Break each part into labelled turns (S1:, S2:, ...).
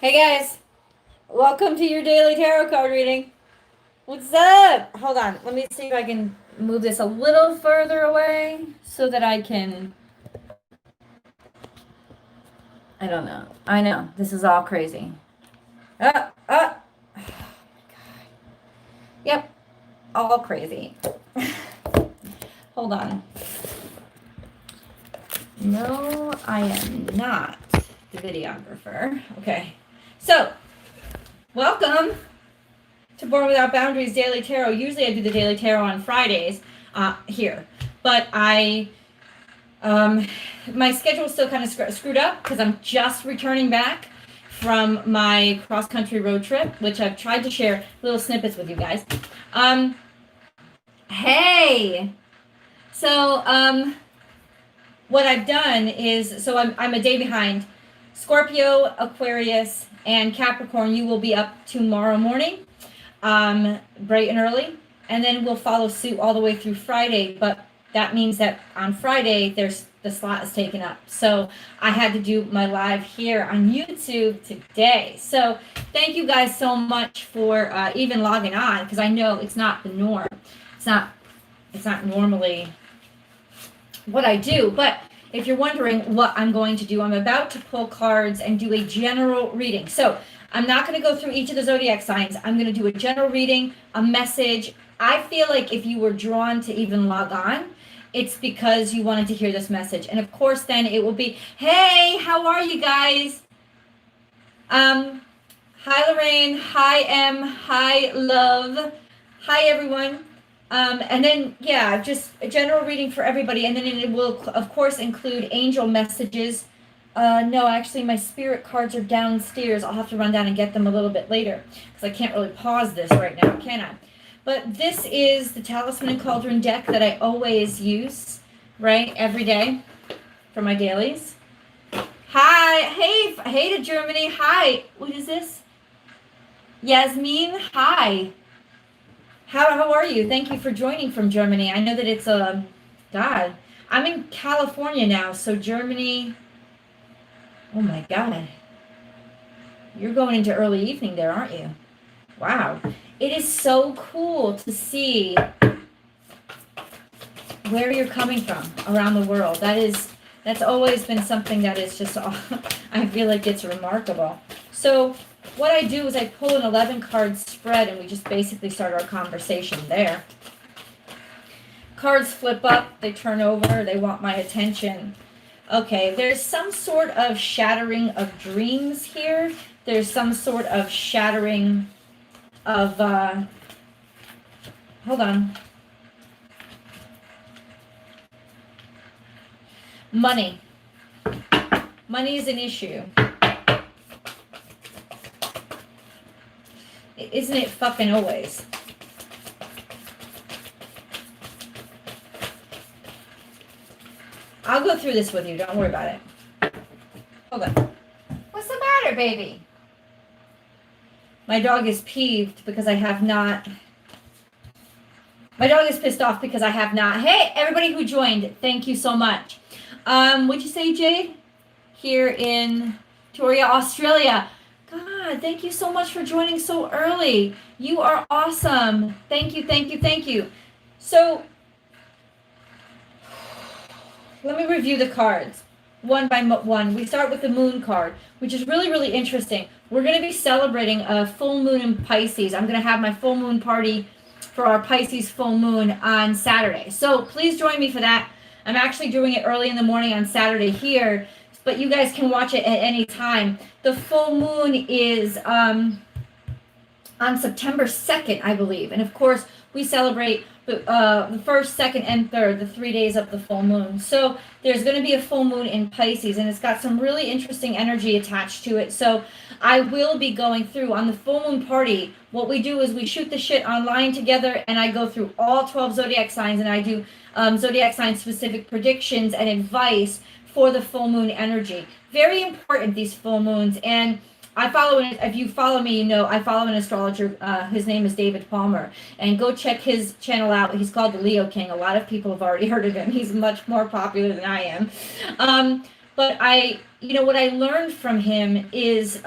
S1: Hey guys, welcome to your daily tarot card reading. What's up? Hold on, let me see if I can move this a little further away so that I can. I don't know. I know, this is all crazy. Oh, oh. Yep, all crazy. Hold on. No, I am not the videographer. Okay, so welcome to Born Without Boundaries Daily Tarot. Usually I do the Daily Tarot on Fridays here, but my schedule is still kind of screwed up because I'm just returning back from my cross-country road trip, which I've tried to share little snippets with you guys. Hey! So, what I've done is, so I'm a day behind. Scorpio, Aquarius, and Capricorn, you will be up tomorrow morning, bright and early, and then we'll follow suit all the way through Friday, but that means that on Friday, the slot is taken up. So I had to do my live here on YouTube today. So thank you guys so much for even logging on, because I know it's not the norm. It's not normally what I do, but if you're wondering what I'm going to do, I'm about to pull cards and do a general reading. So I'm not going to go through each of the zodiac signs. I'm going to do a general reading, a message. I feel like if you were drawn to even log on, it's because you wanted to hear this message. And of course, then it will be, hey, how are you guys? Hi, Lorraine. Hi, M. Hi, Love. Hi, everyone. And then, yeah, just a general reading for everybody. And then it will, of course, include angel messages. No, actually, my spirit cards are downstairs. I'll have to run down and get them a little bit later because I can't really pause this right now, can I? But this is the Talisman and Cauldron deck that I always use, right, every day for my dailies. Hi, hey to Germany. Hi, what is this? Yasmin, hi. How are you? Thank you for joining from Germany. I know that it's God. I'm in California now, so Germany. Oh my God. You're going into early evening there, aren't you? Wow. It is so cool to see where you're coming from around the world. That's always been something that is just I feel like it's remarkable. So what I do is I pull an 11 card spread and we just basically start our conversation there. Cards flip up, they turn over, they want my attention. Okay, there's some sort of shattering of dreams here. There's some sort of shattering of, hold on. Money. Money is an issue. Isn't it fucking always? I'll go through this with you. Don't worry about it. Hold on. What's the matter, baby? My dog is peeved because I have not. My dog is pissed off because I have not. Hey, everybody who joined, thank you so much. What'd you say, Jade? Here in Victoria, Australia. God, thank you so much for joining so early. You are awesome. Thank you, thank you, thank you. So, let me review the cards one by one. We start with the moon card, which is really, really interesting. We're going to be celebrating a full moon in Pisces. I'm going to have my full moon party for our Pisces full moon on Saturday. So please join me for that. I'm actually doing it early in the morning on Saturday here, but you guys can watch it at any time. The full moon is on September 2nd, I believe. And of course, we celebrate the 1st, 2nd, and 3rd, the 3 days of the full moon. So there's going to be a full moon in Pisces, and it's got some really interesting energy attached to it. So I will be going through on the full moon party. What we do is we shoot the shit online together, and I go through all 12 zodiac signs, and I do zodiac sign specific predictions and advice for the full moon energy. Very important, these full moons. And I follow, if you follow me, you know I follow an astrologer. His name is David Palmer, and go check his channel out. He's called the Leo King. A lot of people have already heard of him. He's much more popular than I am. But what I learned from him is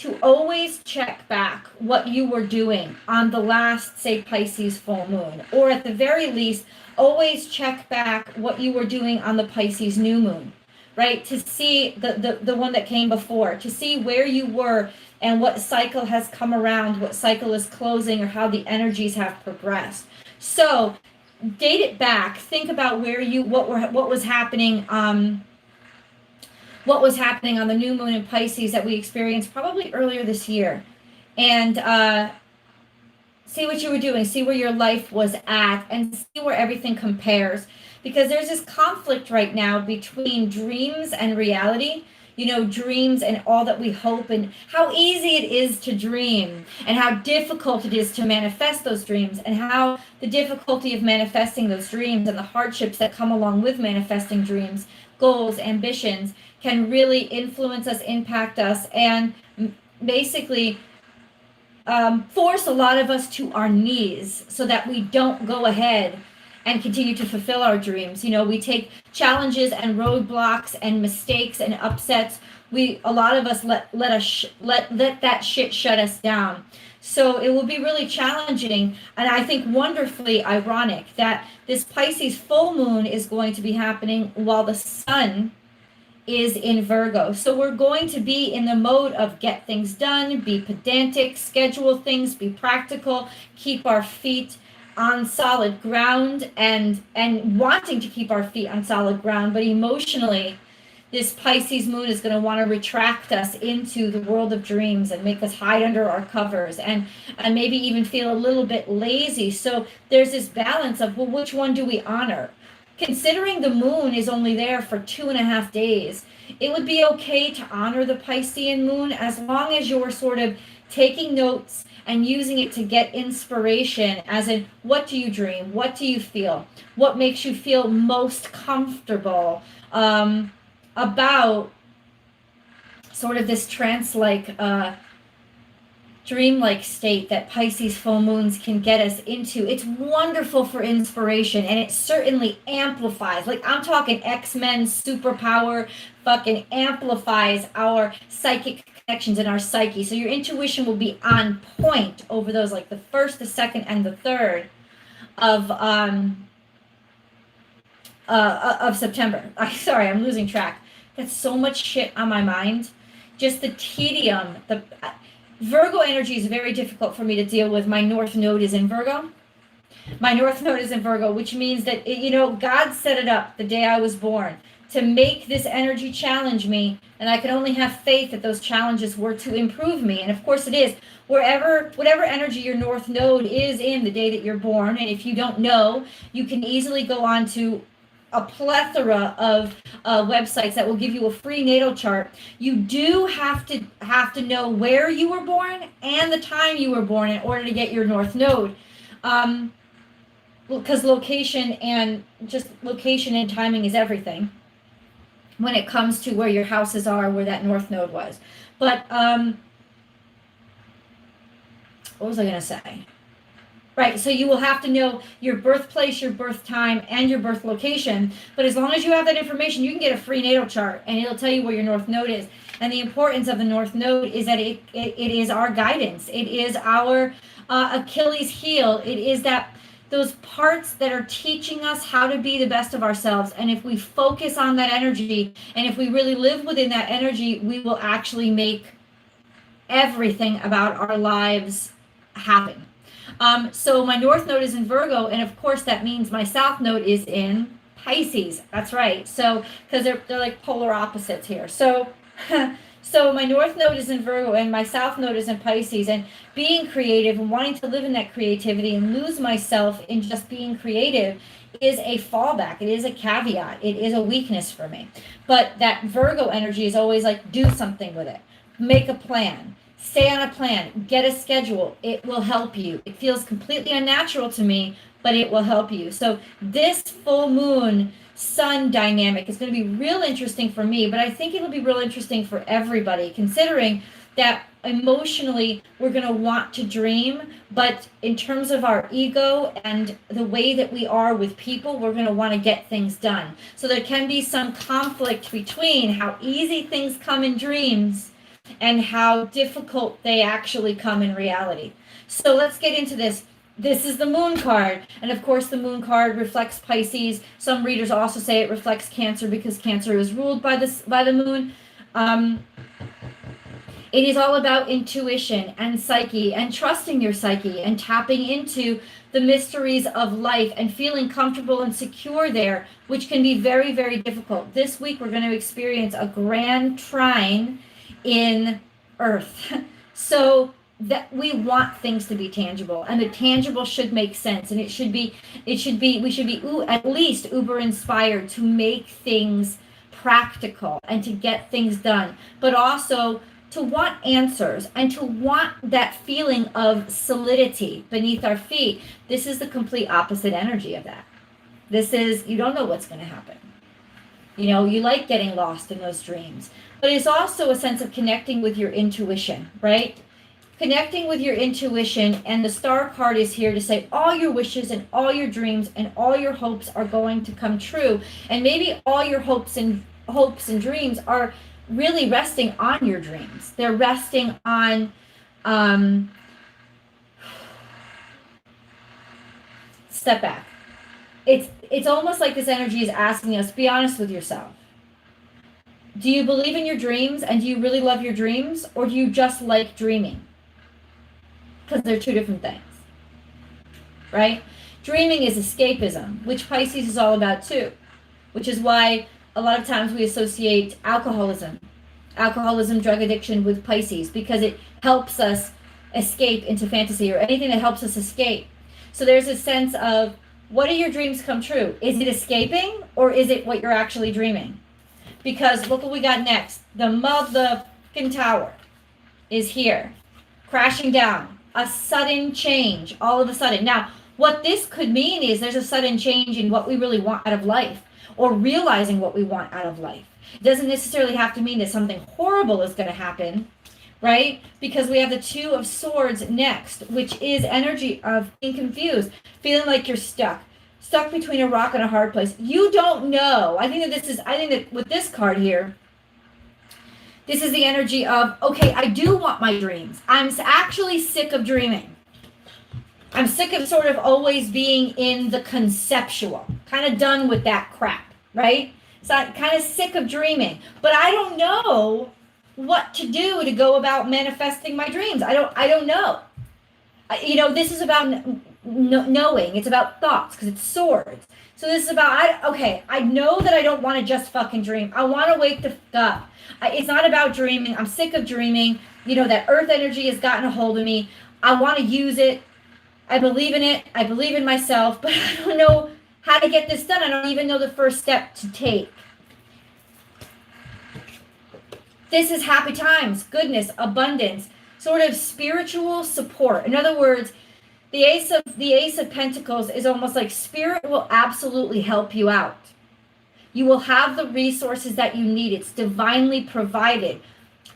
S1: to always check back what you were doing on the last, say, Pisces full moon, or at the very least, always check back what you were doing on the Pisces new moon, right? To see the one that came before, to see where you were and what cycle has come around, what cycle is closing, or how the energies have progressed. So date it back. Think about where you what was happening. What was happening on the new moon in Pisces that we experienced probably earlier this year, and see what you were doing, see where your life was at, and see where everything compares. Because there's this conflict right now between dreams and reality. You know, dreams and all that we hope, and how easy it is to dream, and how difficult it is to manifest those dreams, and how the difficulty of manifesting those dreams and the hardships that come along with manifesting dreams, goals, ambitions, can really influence us, impact us, and basically force a lot of us to our knees so that we don't go ahead and continue to fulfill our dreams. You know, we take challenges and roadblocks and mistakes and upsets. A lot of us let that shit shut us down. So it will be really challenging, and I think wonderfully ironic that this Pisces full moon is going to be happening while the sun is in Virgo. So we're going to be in the mode of get things done, be pedantic, schedule things, be practical, keep our feet on solid ground, and wanting to keep our feet on solid ground. But emotionally, this Pisces moon is going to want to retract us into the world of dreams and make us hide under our covers, and maybe even feel a little bit lazy. So there's this balance of, well, which one do we honor? Considering the moon is only there for 2.5 days, it would be okay to honor the Piscean moon as long as you're sort of taking notes and using it to get inspiration, as in, what do you dream? What do you feel? What makes you feel most comfortable about sort of this trance-like, dream-like state that Pisces full moons can get us into? It's wonderful for inspiration, and it certainly amplifies, like I'm talking X-Men superpower, fucking amplifies our psychic connections in our psyche. So your intuition will be on point over those, like the first, the second, and the third of September. Sorry, I'm losing track. That's so much shit on my mind. Just the tedium. The Virgo energy is very difficult for me to deal with. My North Node is in Virgo. Which means that, God set it up the day I was born to make this energy challenge me, and I can only have faith that those challenges were to improve me. And of course it is. Whatever energy your North Node is in the day that you're born, and if you don't know, you can easily go on to a plethora of websites that will give you a free natal chart. You do have to know where you were born and the time you were born in order to get your North Node. Because location and timing is everything when it comes to where your houses are, where that North Node was. But what was I going to say? Right, so you will have to know your birthplace, your birth time, and your birth location. But as long as you have that information, you can get a free natal chart, and it'll tell you where your North Node is. And the importance of the North Node is that it is our guidance. It is our Achilles heel. It is those parts that are teaching us how to be the best of ourselves. And if we focus on that energy, and if we really live within that energy, we will actually make everything about our lives happen. So my North Node is in Virgo, and of course that means my South Node is in Pisces. That's right. So, because they're like polar opposites here. So, so my North Node is in Virgo, and my South Node is in Pisces. And being creative and wanting to live in that creativity and lose myself in just being creative is a fallback. It is a caveat. It is a weakness for me. But that Virgo energy is always like, do something with it. Make a plan. Stay on a plan, get a schedule. It will help you. It feels completely unnatural to me, but it will help you. So this full moon sun dynamic is going to be real interesting for me, but I think it'll be real interesting for everybody, considering that emotionally we're going to want to dream, but in terms of our ego and the way that we are with people, we're going to want to get things done. So there can be some conflict between how easy things come in dreams and how difficult they actually come in reality. So let's get into this. This is the moon card. And of course, the moon card reflects Pisces. Some readers also say it reflects Cancer because Cancer is ruled by the moon. It is all about intuition and psyche and trusting your psyche and tapping into the mysteries of life and feeling comfortable and secure there, which can be very, very difficult. This week, we're going to experience a grand trine in Earth. So that we want things to be tangible, and the tangible should make sense, and we should be at least uber inspired to make things practical and to get things done, but also to want answers and to want that feeling of solidity beneath our feet. This is the complete opposite energy of that. This is, you don't know what's going to happen. You like getting lost in those dreams, but it's also a sense of connecting with your intuition, right? Connecting with your intuition, and the star card is here to say all your wishes and all your dreams and all your hopes are going to come true. And maybe all your hopes and dreams are really resting on your dreams. They're resting on step back. It's almost like this energy is asking us, be honest with yourself. Do you believe in your dreams, and do you really love your dreams, or do you just like dreaming? Because they're two different things, right? Dreaming is escapism, which Pisces is all about too, which is why a lot of times we associate alcoholism, drug addiction with Pisces, because it helps us escape into fantasy, or anything that helps us escape. So there's a sense of, what do your dreams come true? Is it escaping, or is it what you're actually dreaming? Because look what we got next. The fucking tower is here, crashing down. A sudden change, all of a sudden. Now, what this could mean is there's a sudden change in what we really want out of life, or realizing what we want out of life. It doesn't necessarily have to mean that something horrible is going to happen, right? Because we have the Two of Swords next, which is energy of being confused, feeling like you're stuck between a rock and a hard place. You don't know. I think that with this card here, this is the energy of, okay, I do want my dreams. I'm actually sick of dreaming. I'm sick of sort of always being in the conceptual, kind of done with that crap, right? So I'm kind of sick of dreaming, but I don't know what to do to go about manifesting my dreams. I don't know. This is about knowing. It's about thoughts, because it's swords. So this is about, I know that I don't want to just fucking dream. I want to wake the fuck up. It's not about dreaming. I'm sick of dreaming. That earth energy has gotten a hold of me. I want to use it. I believe in it. I believe in myself, but I don't know how to get this done. I don't even know the first step to take. This is happy times, goodness, abundance, sort of spiritual support. In other words, the Ace of Pentacles is almost like spirit will absolutely help you out. You will have the resources that you need. It's divinely provided,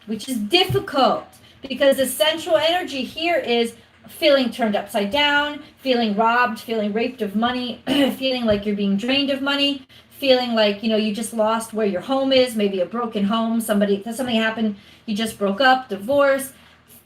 S1: which is difficult because the central energy here is feeling turned upside down, feeling robbed, feeling raped of money, feeling like you're being drained of money, feeling like, you just lost where your home is, maybe a broken home, something happened, you just broke up, divorce,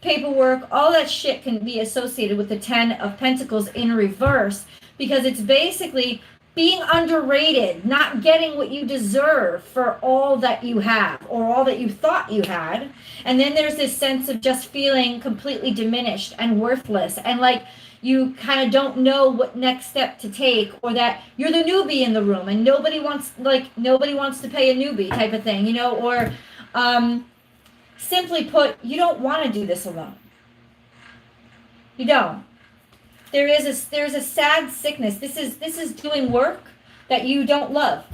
S1: paperwork, all that shit can be associated with the 10 of Pentacles in reverse, because it's basically being underrated, not getting what you deserve for all that you have or all that you thought you had. And then there's this sense of just feeling completely diminished and worthless, and like you kind of don't know what next step to take, or that you're the newbie in the room and nobody wants to pay a newbie type of thing, or simply put, you don't want to do this alone. You don't. There's a sad sickness. This is doing work that you don't love.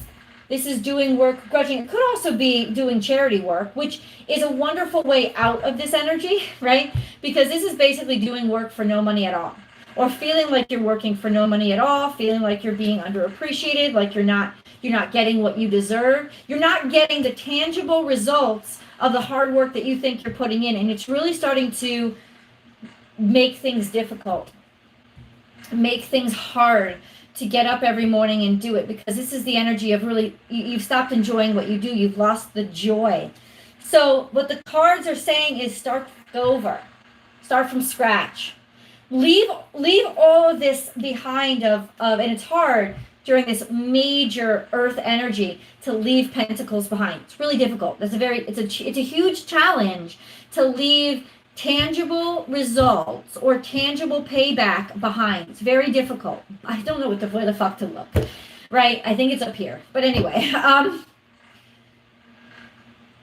S1: This is doing work grudging. It could also be doing charity work, which is a wonderful way out of this energy, right? Because this is basically doing work for no money at all, or feeling like you're working for no money at all, feeling like you're being underappreciated, like you're not getting what you deserve. You're not getting the tangible results of the hard work that you think you're putting in, and it's really starting to make things difficult, make things hard to get up every morning and do it, because this is the energy of really, you've stopped enjoying what you do. You've lost the joy. So what the cards are saying is start over. Start from scratch. Leave all of this behind and it's hard during this major earth energy to leave pentacles behind. It's really difficult. It's a huge challenge to leave tangible results or tangible payback behind. It's very difficult. I don't know where the fuck to look. Right? I think it's up here. But anyway,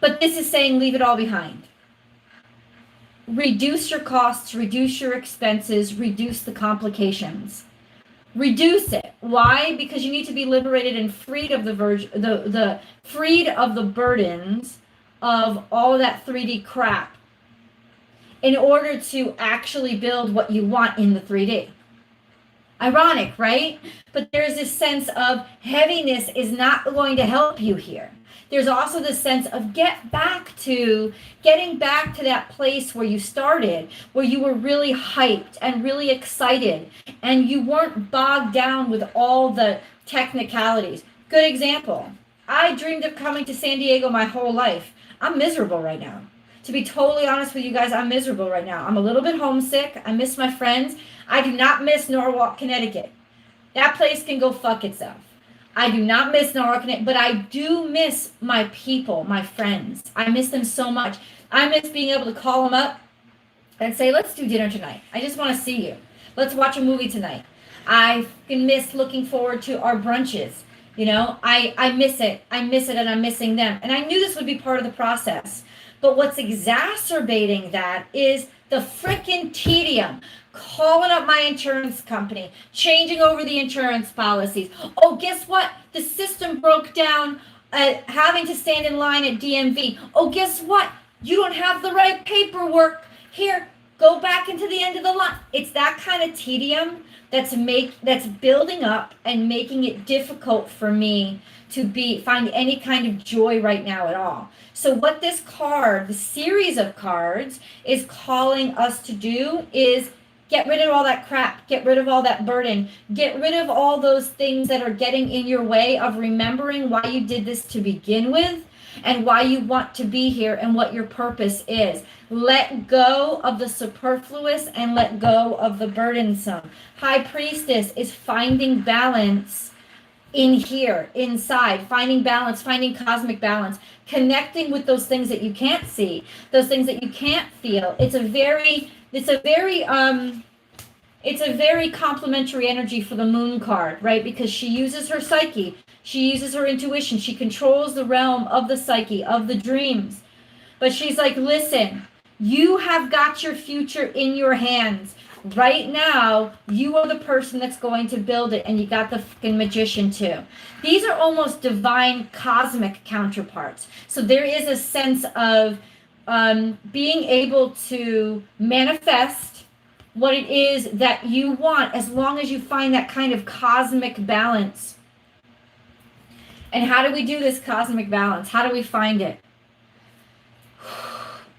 S1: but this is saying leave it all behind. Reduce your costs, reduce your expenses, reduce the complications. Reduce it. Why? Because you need to be liberated and freed of freed of the burdens of all of that 3D crap in order to actually build what you want in the 3D. Ironic, right? But there's this sense of heaviness is not going to help you here. There's also this sense of getting back to that place where you started, where you were really hyped and really excited, and you weren't bogged down with all the technicalities. Good example. I dreamed of coming to San Diego my whole life. I'm miserable right now. To be totally honest with you guys, I'm miserable right now. I'm a little bit homesick. I miss my friends. I do not miss Norwalk, Connecticut. That place can go fuck itself. I do not miss Norwalk, but I do miss my people, my friends. I miss them so much. I miss being able to call them up and say, let's do dinner tonight. I just want to see you. Let's watch a movie tonight. I can miss looking forward to our brunches. You know, I miss it. I miss it and I'm missing them. And I knew this would be part of the process. But what's exacerbating that is the frickin' tedium. Calling up my insurance company, changing over the insurance policies. Oh, guess what? The system broke down, having to stand in line at DMV. Oh, guess what? You don't have the right paperwork. Here, go back into the end of the line. It's that kind of tedium that's building up and making it difficult for me to find any kind of joy right now at all. So what this card, the series of cards, is calling us to do is get rid of all that crap, get rid of all that burden, get rid of all those things that are getting in your way of remembering why you did this to begin with and why you want to be here and what your purpose is. Let go of the superfluous and let go of the burdensome. High Priestess is finding balance in here, inside, finding balance, finding cosmic balance, connecting with those things that you can't see, those things that you can't feel. It's a very complementary energy for the moon card, right? Because she uses her psyche, she uses her intuition, she controls the realm of the psyche, of the dreams. But she's like, listen, you have got your future in your hands. Right now, you are the person that's going to build it, and you got the fucking magician too. These are almost divine cosmic counterparts. So there is a sense of being able to manifest what it is that you want as long as you find that kind of cosmic balance. And how do we do this cosmic balance? How do we find it?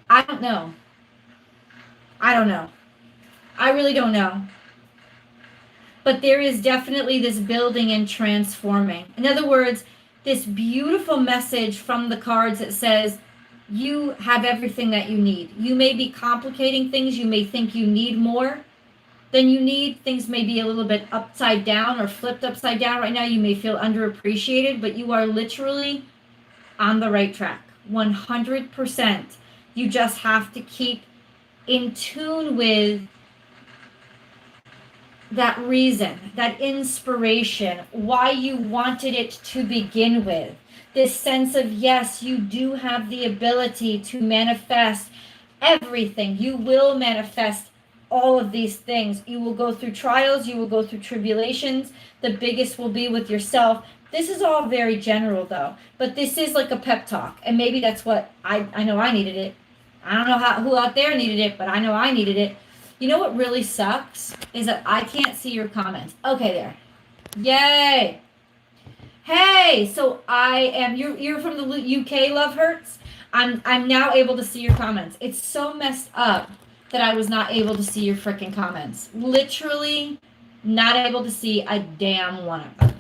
S1: I don't know. I really don't know. But there is definitely this building and transforming. In other words, this beautiful message from the cards that says, you have everything that you need. You may be complicating things. You may think you need more than you need. Things may be a little bit upside down or flipped upside down right now. You may feel underappreciated, but you are literally on the right track. 100%. You just have to keep in tune with that reason, that inspiration, why you wanted it to begin with. This sense of, yes, you do have the ability to manifest everything. You will manifest all of these things. You will go through trials. You will go through tribulations. The biggest will be with yourself. This is all very general, though. But this is like a pep talk. And maybe that's what I know I needed it. I don't know who out there needed it, but I know I needed it. You know what really sucks is that I can't see your comments. Okay, there. Yay. Hey, so you're from the UK, Love Hurts. I'm now able to see your comments. It's so messed up that I was not able to see your freaking comments. Literally not able to see a damn one of them.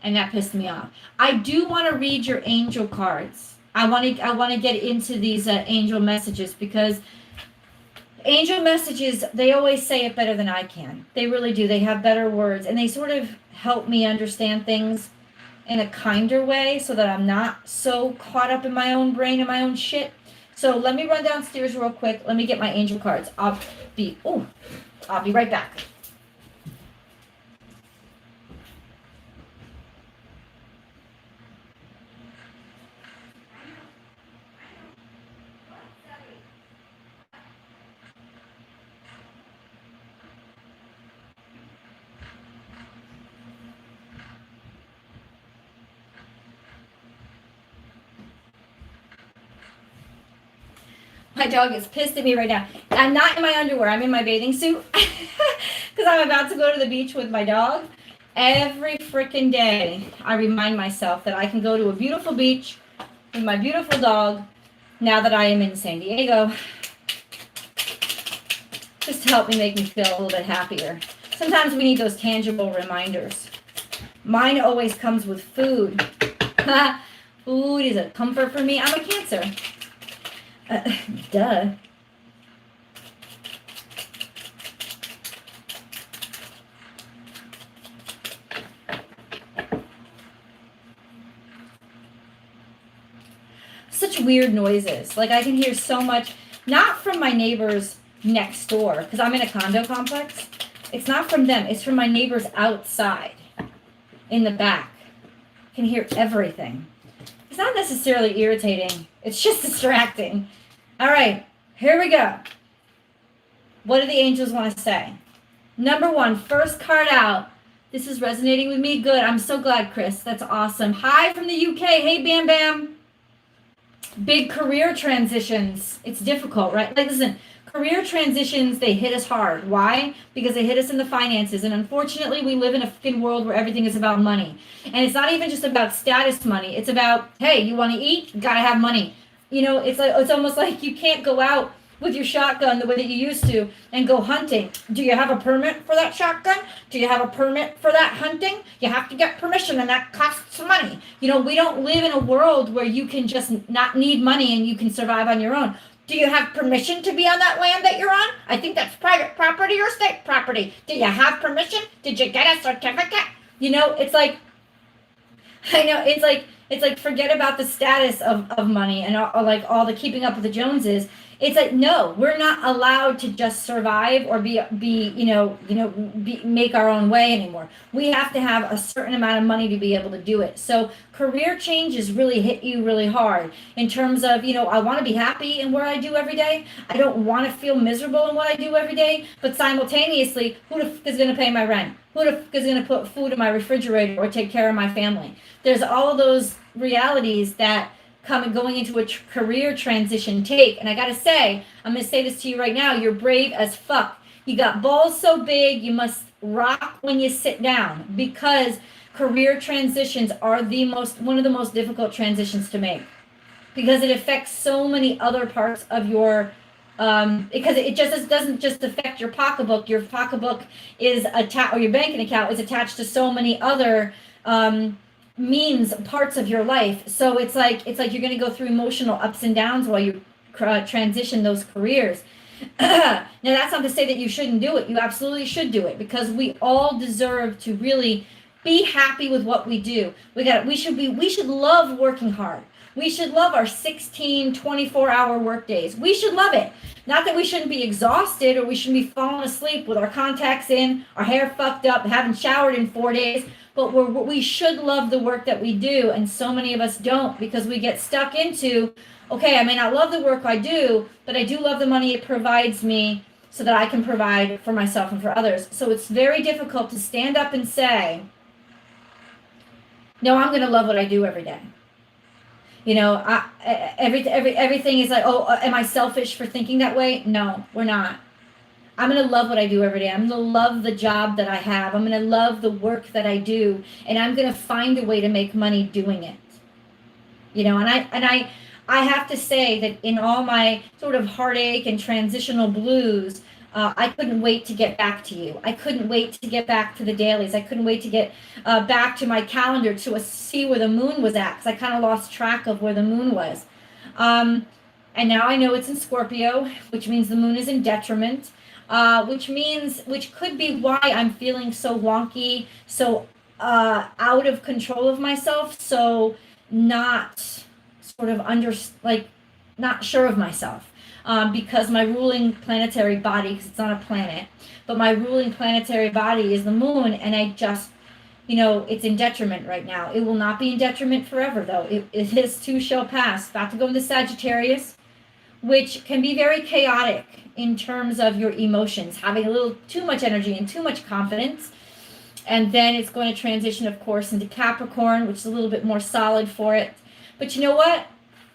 S1: And that pissed me off. I do want to read your angel cards. I want to get into these angel messages, because angel messages, they always say it better than I can. They really do. They have better words, and they sort of help me understand things in a kinder way so that I'm not so caught up in my own brain and my own shit. So let me run downstairs real quick. Let me get my angel cards. I'll be right back. My dog is pissed at me right now. I'm not in my underwear. I'm in my bathing suit because I'm about to go to the beach with my dog. Every freaking day, I remind myself that I can go to a beautiful beach with my beautiful dog now that I am in San Diego, just to help make me feel a little bit happier. Sometimes we need those tangible reminders. Mine always comes with food. Food is a comfort for me. I'm a Cancer. Duh. Such weird noises. Like, I can hear so much, not from my neighbors next door, because I'm in a condo complex. It's not from them. It's from my neighbors outside in the back. I can hear everything. It's not necessarily irritating. It's just distracting. All right, here we go. What do the angels want to say? Number one, first card out. This is resonating with me. Good. I'm so glad, Chris. That's awesome. Hi from the UK. Hey, Bam Bam. Big career transitions. It's difficult, right? Like, listen, career transitions, they hit us hard. Why? Because they hit us in the finances. And unfortunately, we live in a fucking world where everything is about money. And it's not even just about status money. It's about, hey, you want to eat? You got to have money. You know, it's almost like you can't go out with your shotgun the way that you used to and go hunting. Do you have a permit for that shotgun? Do you have a permit for that hunting? You have to get permission, and that costs money. You know, we don't live in a world where you can just not need money and you can survive on your own. Do you have permission to be on that land that you're on? I think that's private property or state property. Do you have permission? Did you get a certificate? You know, it's like, I know, it's like forget about the status of money and like all the keeping up with the Joneses. It's like, no, we're not allowed to just survive or make our own way anymore. We have to have a certain amount of money to be able to do it. So career changes really hit you really hard in terms of, I want to be happy in what I do every day. I don't want to feel miserable in what I do every day, but simultaneously, who the fuck is going to pay my rent? Who the fuck is going to put food in my refrigerator or take care of my family? There's all of those realities that going into a career transition take. And I gotta say, I'm gonna say this to you right now, you're brave as fuck. You got balls so big, you must rock when you sit down, because career transitions are one of the most difficult transitions to make, because it affects so many other parts of your because it doesn't just affect your pocketbook. Your pocketbook is or your banking account is attached to so many other parts of your life. So it's like you're going to go through emotional ups and downs while you transition those careers. Now, that's not to say that you shouldn't do it. You absolutely should do it, because we all deserve to really be happy with what we do. We should love working hard. We should love our 16, 24-hour work days. We should love it. Not that we shouldn't be exhausted or we shouldn't be falling asleep with our contacts in, our hair fucked up, haven't showered in 4 days. But we should love the work that we do, and so many of us don't, because we get stuck into, okay, I may not love the work I do, but I do love the money it provides me so that I can provide for myself and for others. So it's very difficult to stand up and say, no, I'm going to love what I do every day. Everything is like, oh, am I selfish for thinking that way? No, we're not. I'm going to love what I do every day. I'm going to love the job that I have. I'm going to love the work that I do. And I'm going to find a way to make money doing it. And I have to say that in all my sort of heartache and transitional blues, I couldn't wait to get back to you. I couldn't wait to get back to the dailies. I couldn't wait to get back to my calendar to see where the moon was at, because I kind of lost track of where the moon was. And now I know it's in Scorpio, which means the moon is in detriment, which could be why I'm feeling so wonky, so out of control of myself, so not sort of not sure of myself. Because my ruling planetary body, because it's not a planet, but my ruling planetary body is the moon, and I just, it's in detriment right now. It will not be in detriment forever, though. This too shall pass. About to go into Sagittarius, which can be very chaotic in terms of your emotions, having a little too much energy and too much confidence. And then it's going to transition, of course, into Capricorn, which is a little bit more solid for it. But you know what?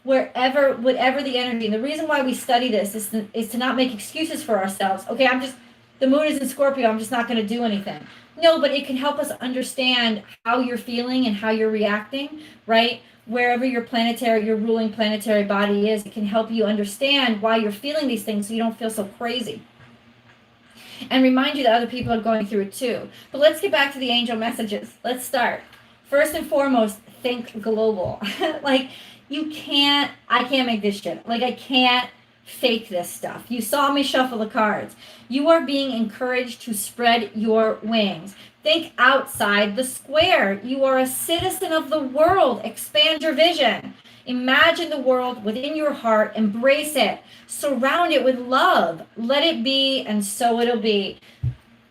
S1: Whatever the energy, and the reason why we study this is to not make excuses for ourselves. Okay, the moon is in Scorpio, I'm just not going to do anything. No, but it can help us understand how you're feeling and how you're reacting, right? Wherever your ruling planetary body is, it can help you understand why you're feeling these things so you don't feel so crazy. And remind you that other people are going through it too. But let's get back to the angel messages. Let's start. First and foremost, think global. I can't make this shit. I can't fake this stuff. You saw me shuffle the cards. You are being encouraged to spread your wings. Think outside the square. You are a citizen of the world. Expand your vision. Imagine the world within your heart. Embrace it. Surround it with love. Let it be, and so it'll be.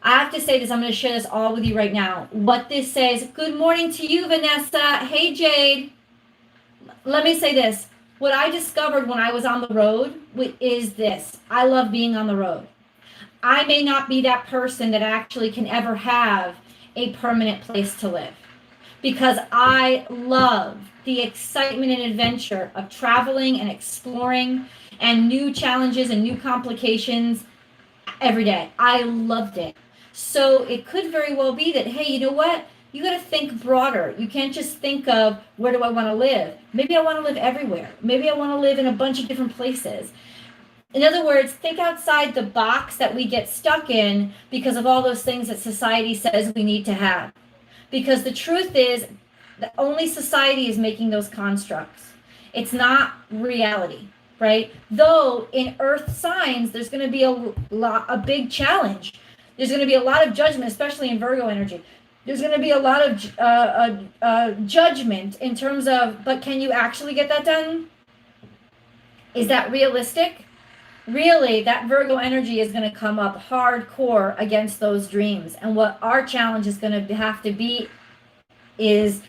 S1: I have to say this. I'm going to share this all with you right now. What this says. Good morning to you, Vanessa. Hey, Jade. Let me say this. What I discovered when I was on the road is this. I love being on the road. I may not be that person that actually can ever have a permanent place to live, because I love the excitement and adventure of traveling and exploring and new challenges and new complications every day. I loved it. So it could very well be that, hey, you know what? You got to think broader. You can't just think of, where do I want to live? Maybe I want to live everywhere. Maybe I want to live in a bunch of different places. In other words, think outside the box that we get stuck in because of all those things that society says we need to have. Because the truth is that only society is making those constructs. It's not reality, right? Though in earth signs, there's going to be a big challenge. There's going to be a lot of judgment, especially in Virgo energy. There's going to be a lot of judgment in terms of, but can you actually get that done? Is that realistic? Really, that Virgo energy is going to come up hardcore against those dreams. And what our challenge is going to have to be is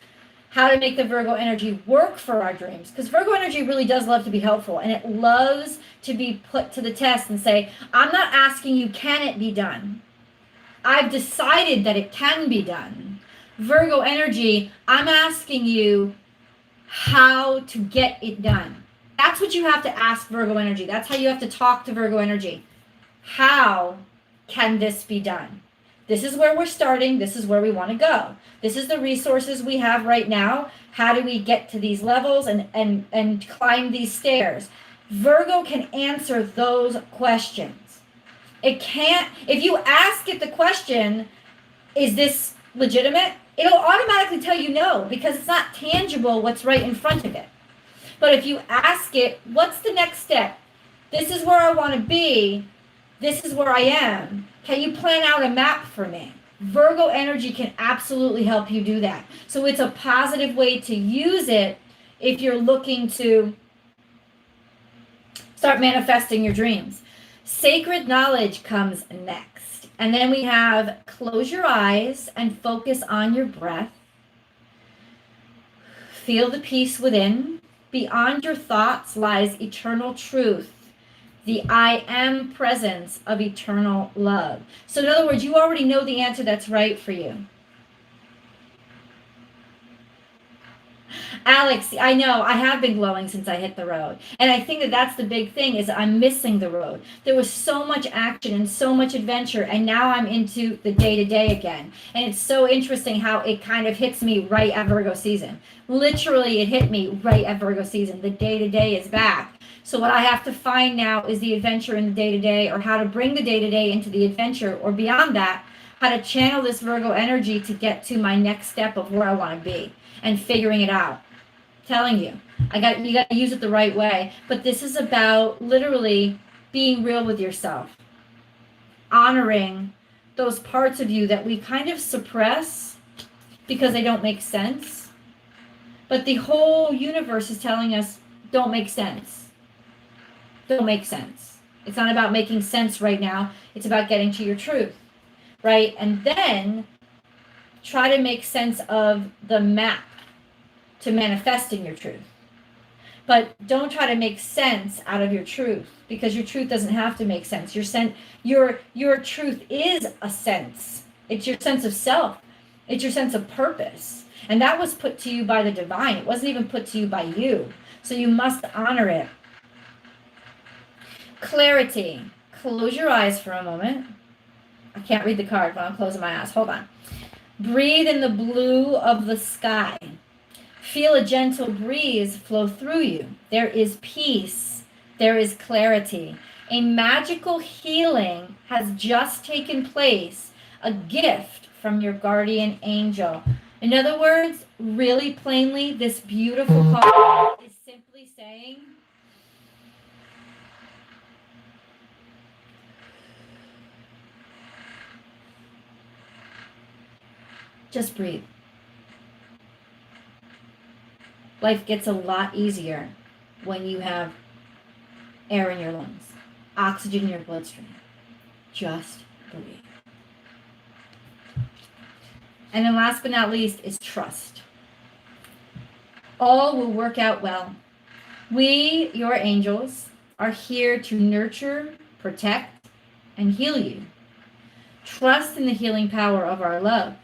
S1: how to make the Virgo energy work for our dreams. Because Virgo energy really does love to be helpful. And it loves to be put to the test and say, I'm not asking you, can it be done? I've decided that it can be done. Virgo energy, I'm asking you how to get it done. That's what you have to ask Virgo energy. That's how you have to talk to Virgo energy. How can this be done? This is where we're starting. This is where we want to go. This is the resources we have right now. How do we get to these levels and climb these stairs? Virgo can answer those questions. It can't, if you ask it the question, is this legitimate? It'll automatically tell you no, because it's not tangible what's right in front of it. But if you ask it, what's the next step? This is where I want to be. This is where I am. Can you plan out a map for me? Virgo energy can absolutely help you do that. So it's a positive way to use it if you're looking to start manifesting your dreams. Sacred knowledge comes next. And then we have close your eyes and focus on your breath. Feel the peace within. Beyond your thoughts lies eternal truth, the I am presence of eternal love. So in other words, you already know the answer that's right for you. Alex, I know I have been glowing since I hit the road. And I think that that's the big thing is I'm missing the road. There was so much action and so much adventure. And now I'm into the day to day again. And it's so interesting how it kind of hits me right at Virgo season. Literally, it hit me right at Virgo season. The day to day is back. So what I have to find now is the adventure in the day to day, or how to bring the day to day into the adventure, or beyond that, how to channel this Virgo energy to get to my next step of where I want to be and figuring it out. Telling you, you got to use it the right way. But this is about literally being real with yourself, honoring those parts of you that we kind of suppress because they don't make sense. But the whole universe is telling us, don't make sense. Don't make sense. It's not about making sense right now. It's about getting to your truth, right? And then try to make sense of the map to manifesting your truth. But don't try to make sense out of your truth, because your truth doesn't have to make sense. Your truth is a sense. It's your sense of self. It's your sense of purpose. And that was put to you by the divine. It wasn't even put to you by you. So you must honor it. Clarity. Close your eyes for a moment. I can't read the card, but I'm closing my eyes. Hold on. Breathe in the blue of the sky. Feel a gentle breeze flow through you. There is peace. There is clarity. A magical healing has just taken place. A gift from your guardian angel. In other words, really plainly, this beautiful card is simply saying, just breathe. Life gets a lot easier when you have air in your lungs, oxygen in your bloodstream. Just breathe. And then last but not least is trust. All will work out well. We, your angels, are here to nurture, protect, and heal you. Trust in the healing power of our love.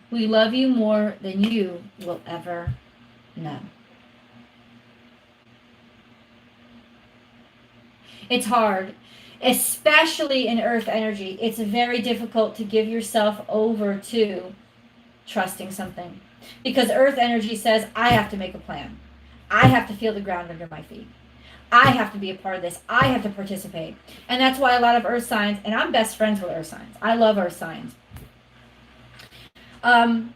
S1: We love you more than you will ever know. It's hard, especially in earth energy. It's very difficult to give yourself over to trusting something, because earth energy says, I have to make a plan. I have to feel the ground under my feet. I have to be a part of this. I have to participate. And that's why a lot of earth signs, and I'm best friends with earth signs. I love earth signs. A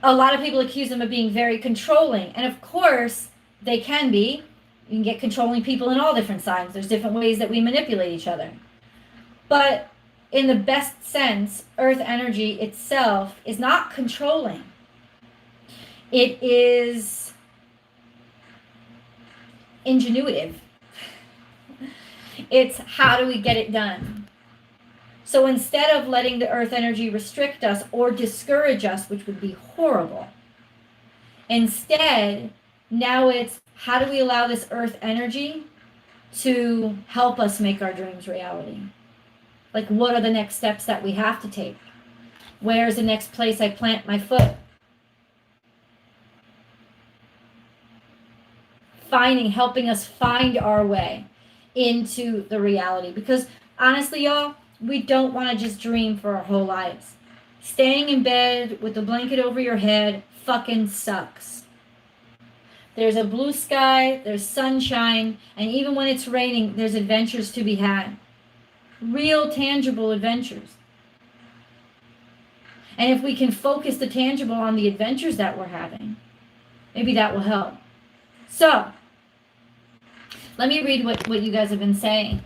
S1: lot of people accuse them of being very controlling. And of course, they can be. You can get controlling people in all different signs. There's different ways that we manipulate each other. But in the best sense, earth energy itself is not controlling. It is ingenuitive. It's how do we get it done? So instead of letting the earth energy restrict us or discourage us, which would be horrible, instead, now it's how do we allow this earth energy to help us make our dreams reality? Like, what are the next steps that we have to take? Where's the next place I plant my foot? Helping us find our way into the reality. Because honestly, y'all, we don't want to just dream for our whole lives. Staying in bed with the blanket over your head fucking sucks. There's a blue sky, there's sunshine, and even when it's raining, there's adventures to be had. Real, tangible adventures. And if we can focus the tangible on the adventures that we're having, maybe that will help. So, let me read what you guys have been saying.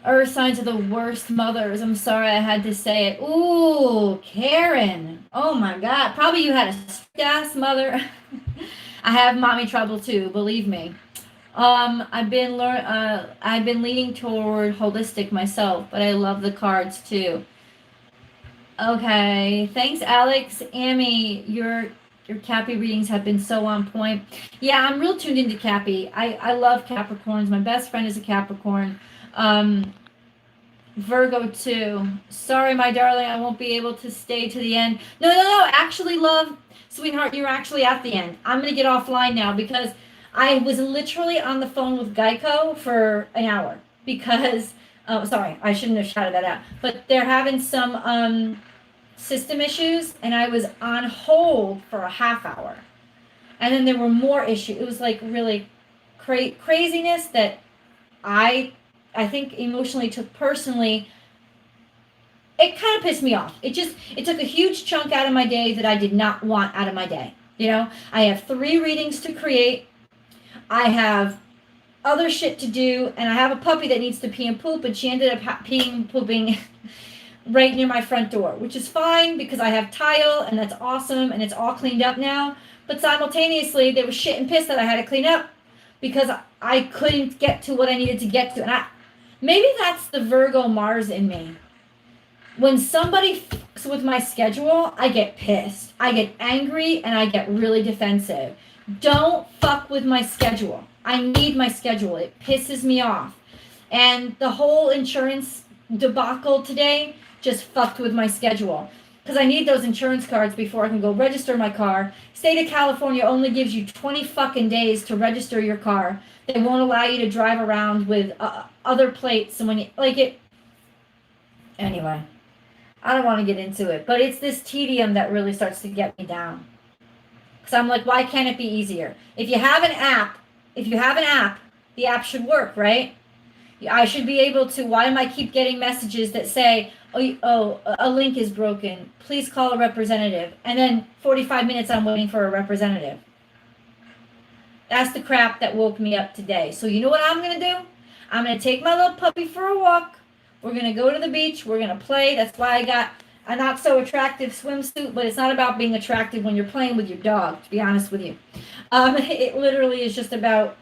S1: Earth signs are the worst mothers. I'm sorry I had to say it. Ooh, Karen. Oh my God. Probably you had a strict-ass mother. I have mommy trouble too, believe me. I've been leaning toward holistic myself, but I love the cards too. Okay, thanks, Alex. Amy, your Cappy readings have been so on point. Yeah, I'm real tuned into Cappy. I love Capricorns. My best friend is a Capricorn. Virgo 2. Sorry, my darling, I won't be able to stay to the end. No. Actually, love, sweetheart, you're actually at the end. I'm going to get offline now because I was literally on the phone with Geico for an hour because, sorry, I shouldn't have shouted that out. But they're having some system issues, and I was on hold for a half hour. And then there were more issues. It was like really craziness that I think emotionally took personally. It kind of pissed me off. It took a huge chunk out of my day that I did not want out of my day. You know, I have 3 readings to create. I have other shit to do, and I have a puppy that needs to pee and poop, and she ended up pooping right near my front door, which is fine because I have tile, and that's awesome, and it's all cleaned up now. But simultaneously, there was shit and piss that I had to clean up because I couldn't get to what I needed to get to. And maybe that's the Virgo Mars in me. When somebody fucks with my schedule, I get pissed. I get angry, and I get really defensive. Don't fuck with my schedule. I need my schedule. It pisses me off. And the whole insurance debacle today just fucked with my schedule. Because I need those insurance cards before I can go register my car. State of California only gives you 20 fucking days to register your car. They won't allow you to drive around with other plates. And when you, like it, anyway, I don't want to get into it. But it's this tedium that really starts to get me down. Because I'm like, why can't it be easier? If you have an app, the app should work, right? I should be able to, why am I keep getting messages that say, oh, a link is broken. Please call a representative. And then 45 minutes I'm waiting for a representative. That's the crap that woke me up today. So you know what I'm going to do? I'm going to take my little puppy for a walk. We're going to go to the beach. We're going to play. That's why I got a not so attractive swimsuit, but it's not about being attractive when you're playing with your dog, to be honest with you. It literally is just about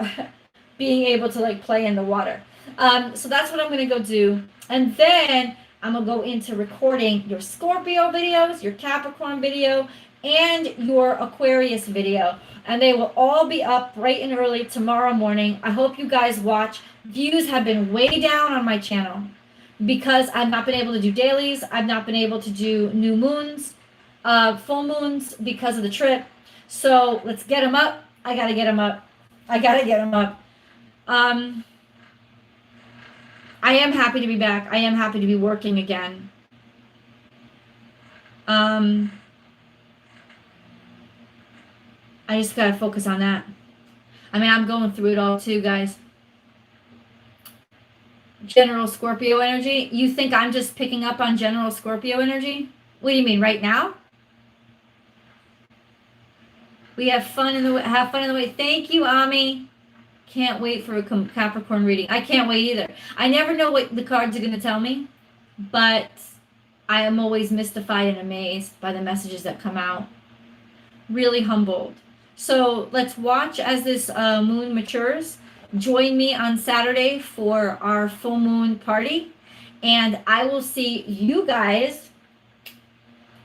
S1: being able to like play in the water. So that's what I'm going to go do. And then I'm going to go into recording your Scorpio videos, your Capricorn video, and your Aquarius video. And they will all be up bright and early tomorrow morning. I hope you guys watch. Views have been way down on my channel because I've not been able to do dailies. I've not been able to do new moons, full moons because of the trip. So let's get them up. I got to get them up. I am happy to be back. I am happy to be working again. I just got to focus on that. I mean, I'm going through it all too, guys. General Scorpio energy. You think I'm just picking up on general Scorpio energy? What do you mean, right now? We have fun in the way. Thank you, Ami. Can't wait for a Capricorn reading. I can't wait either. I never know what the cards are going to tell me, but I am always mystified and amazed by the messages that come out. Really humbled. So let's watch as this moon matures. Join me on Saturday for our full moon party, and I will see you guys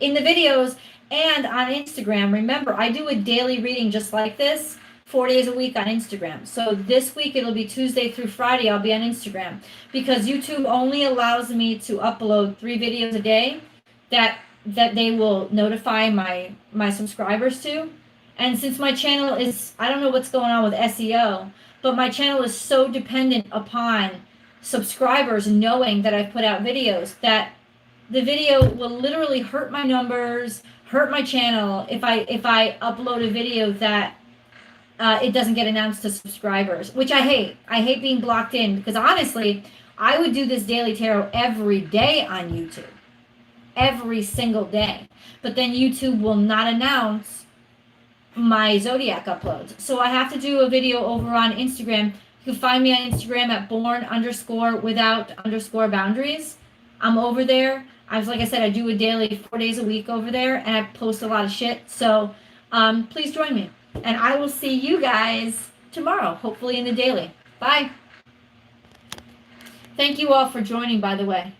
S1: in the videos and on Instagram. Remember, I do a daily reading just like this, 4 days a week on Instagram. So this week it'll be Tuesday through Friday. I'll be on Instagram because YouTube only allows me to upload 3 videos a day that they will notify my subscribers to. And since my channel is, I don't know what's going on with SEO, but my channel is so dependent upon subscribers knowing that I've put out videos that the video will literally hurt my numbers, hurt my channel if I upload a video that it doesn't get announced to subscribers, which I hate. I hate being blocked in because honestly, I would do this daily tarot every day on YouTube, every single day. But then YouTube will not announce my zodiac uploads. So I have to do a video over on Instagram. You can find me on Instagram at born_without_boundaries. I'm over there. Like I said, I do a daily 4 days a week over there, and I post a lot of shit. So please join me. And I will see you guys tomorrow, hopefully in the daily. Bye. Thank you all for joining, by the way.